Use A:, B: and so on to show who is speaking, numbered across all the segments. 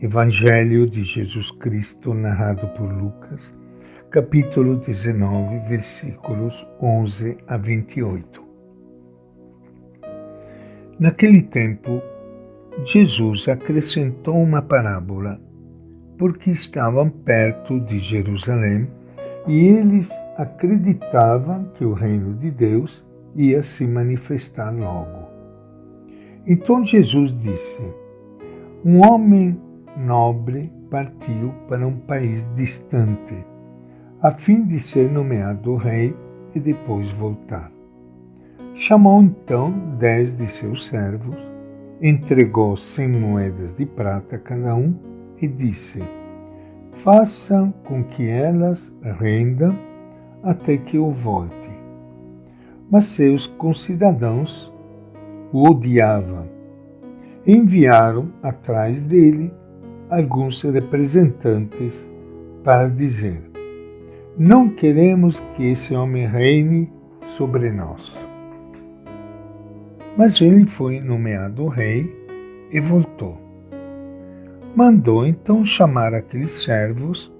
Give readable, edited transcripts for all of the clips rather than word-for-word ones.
A: Evangelho de Jesus Cristo narrado por Lucas, capítulo 19, versículos 11 a 28. Naquele tempo, Jesus acrescentou uma parábola, porque estavam perto de Jerusalém e eles acreditavam que o reino de Deus ia se manifestar logo. Então Jesus disse: um homem nobre partiu para um país distante, a fim de ser nomeado rei e depois voltar. Chamou então 10 de seus servos, entregou 100 moedas de prata a cada um e disse: façam com que elas rendam até que eu volte. Mas seus concidadãos o odiavam. Enviaram atrás dele alguns representantes para dizer: não queremos que esse homem reine sobre nós. Mas ele foi nomeado rei e voltou. Mandou então chamar aqueles servos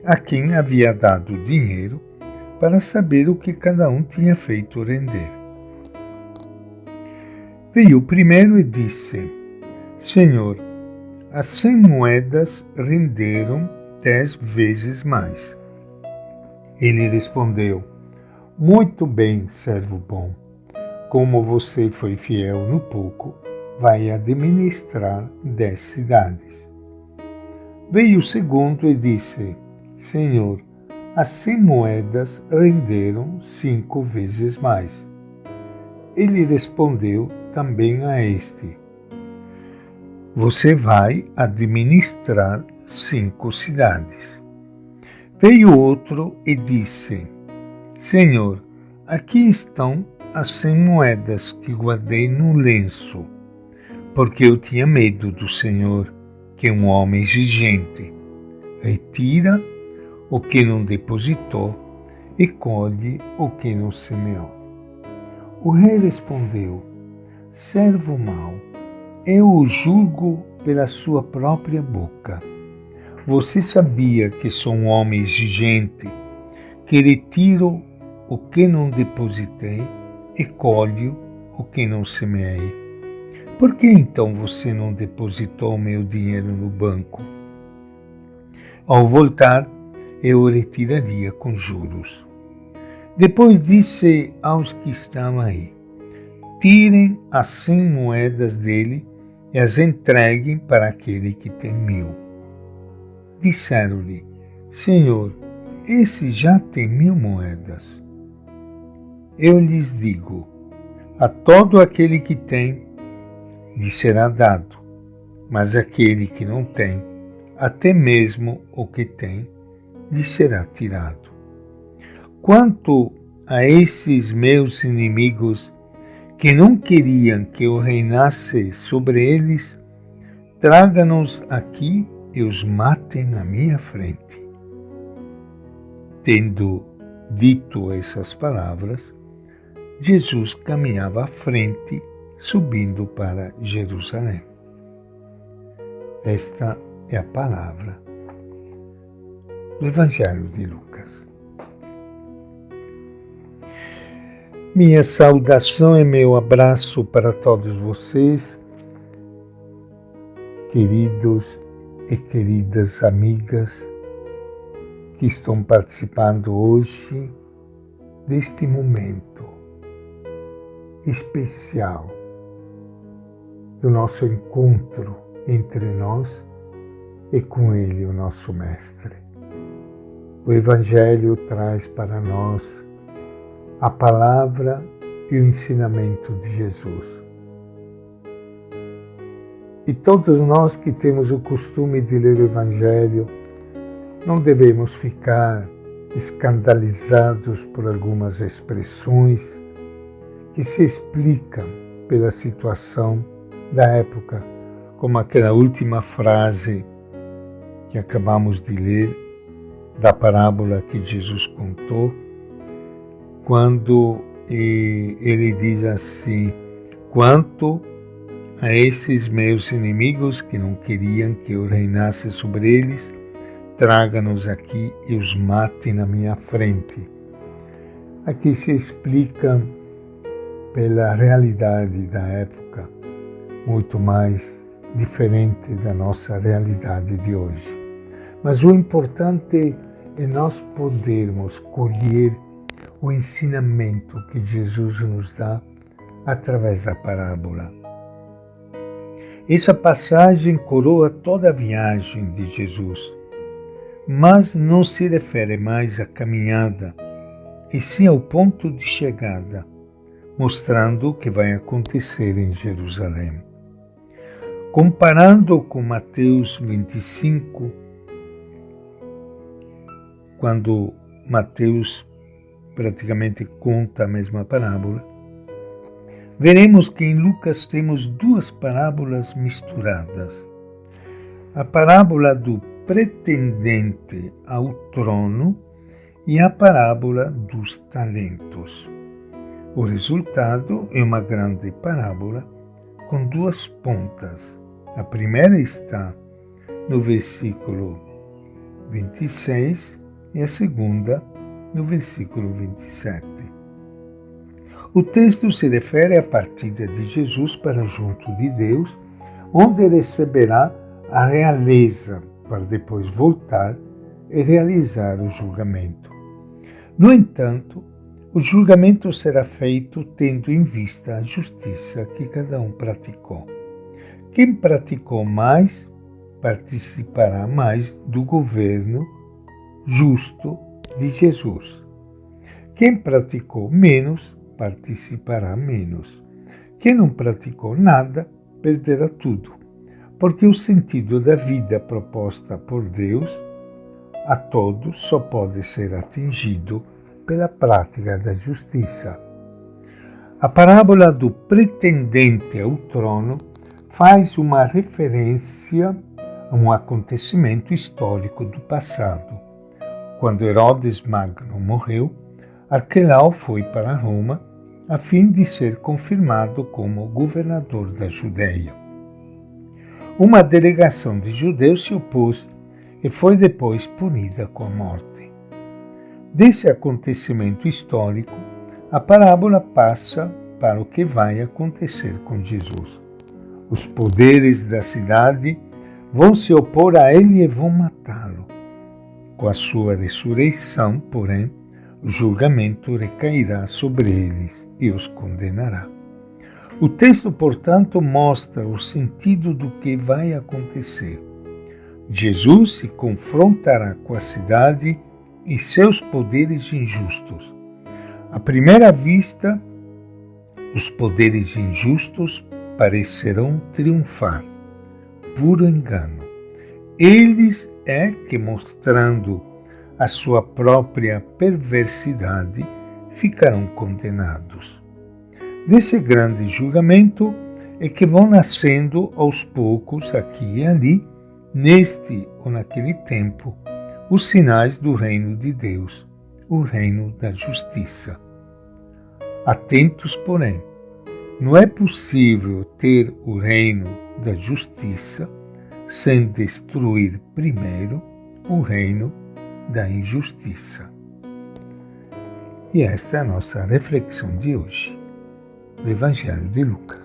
A: a quem havia dado dinheiro para saber o que cada um tinha feito render. Veio o primeiro e disse: Senhor, as 100 moedas renderam 10 vezes mais. Ele respondeu: muito bem, servo bom. Como você foi fiel no pouco, vai administrar 10 cidades. Veio o segundo e disse: Senhor, as 100 moedas renderam 5 vezes mais. Ele respondeu também a este: você vai administrar 5 cidades. Veio outro e disse: Senhor, aqui estão as 100 moedas que guardei no lenço, porque eu tinha medo do Senhor, que é um homem exigente. Retira o que não depositou e colhe o que não semeou. O rei respondeu: servo mau, eu o julgo pela sua própria boca. Você sabia que sou um homem exigente, que retiro o que não depositei e colho o que não semeei. Por que então você não depositou meu dinheiro no banco? Ao voltar, eu o retiraria com juros. Depois disse aos que estavam aí: tirem as 100 moedas dele e as entreguem para aquele que tem 1000. Disseram-lhe: Senhor, esse já tem 1000 moedas. Eu lhes digo: a todo aquele que tem, lhe será dado, mas aquele que não tem, até mesmo o que tem, lhe será tirado. Quanto a esses meus inimigos, que não queriam que eu reinasse sobre eles, traga-nos aqui e os matem na minha frente. Tendo dito essas palavras, Jesus caminhava à frente, subindo para Jerusalém. Esta é a palavra do Evangelho de Lucas. Minha saudação e meu abraço para todos vocês, queridos e queridas amigas que estão participando hoje deste momento especial do nosso encontro entre nós e com Ele, o nosso Mestre. O Evangelho traz para nós a palavra e o ensinamento de Jesus. E todos nós que temos o costume de ler o Evangelho, não devemos ficar escandalizados por algumas expressões que se explicam pela situação da época, como aquela última frase que acabamos de ler da parábola que Jesus contou, quando ele diz assim: quanto a esses meus inimigos que não queriam que eu reinasse sobre eles, traga-nos aqui e os mate na minha frente. Aqui se explica pela realidade da época, muito mais diferente da nossa realidade de hoje. Mas o importante é nós podermos colher o ensinamento que Jesus nos dá através da parábola. Essa passagem coroa toda a viagem de Jesus, mas não se refere mais à caminhada, e sim ao ponto de chegada, mostrando o que vai acontecer em Jerusalém. Comparando com Mateus 25, quando Mateus praticamente conta a mesma parábola, veremos que em Lucas temos duas parábolas misturadas. A parábola do pretendente ao trono e a parábola dos talentos. O resultado é uma grande parábola com duas pontas. A primeira está no versículo 26 e a segunda no versículo 27. O texto se refere à partida de Jesus para junto de Deus, onde receberá a realeza para depois voltar e realizar o julgamento. No entanto, o julgamento será feito tendo em vista a justiça que cada um praticou. Quem praticou mais, participará mais do governo justo de Jesus. Quem praticou menos, participará menos. Quem não praticou nada, perderá tudo, porque o sentido da vida proposta por Deus a todos só pode ser atingido pela prática da justiça. A parábola do pretendente ao trono faz uma referência a um acontecimento histórico do passado. Quando Herodes Magno morreu, Arquelau foi para Roma a fim de ser confirmado como governador da Judeia. Uma delegação de judeus se opôs e foi depois punida com a morte. Desse acontecimento histórico, a parábola passa para o que vai acontecer com Jesus. Os poderes da cidade vão se opor a ele e vão matá-lo. Com a sua ressurreição, porém, o julgamento recairá sobre eles e os condenará. O texto, portanto, mostra o sentido do que vai acontecer. Jesus se confrontará com a cidade e seus poderes injustos. À primeira vista, os poderes injustos parecerão triunfar. Puro engano. Eles é que, mostrando a sua própria perversidade, ficarão condenados. Desse grande julgamento é que vão nascendo aos poucos, aqui e ali, neste ou naquele tempo, os sinais do reino de Deus, o reino da justiça. Atentos, porém, não é possível ter o reino da justiça sem destruir primeiro o reino da injustiça. E esta é a nossa reflexão de hoje, do Evangelho de Lucas.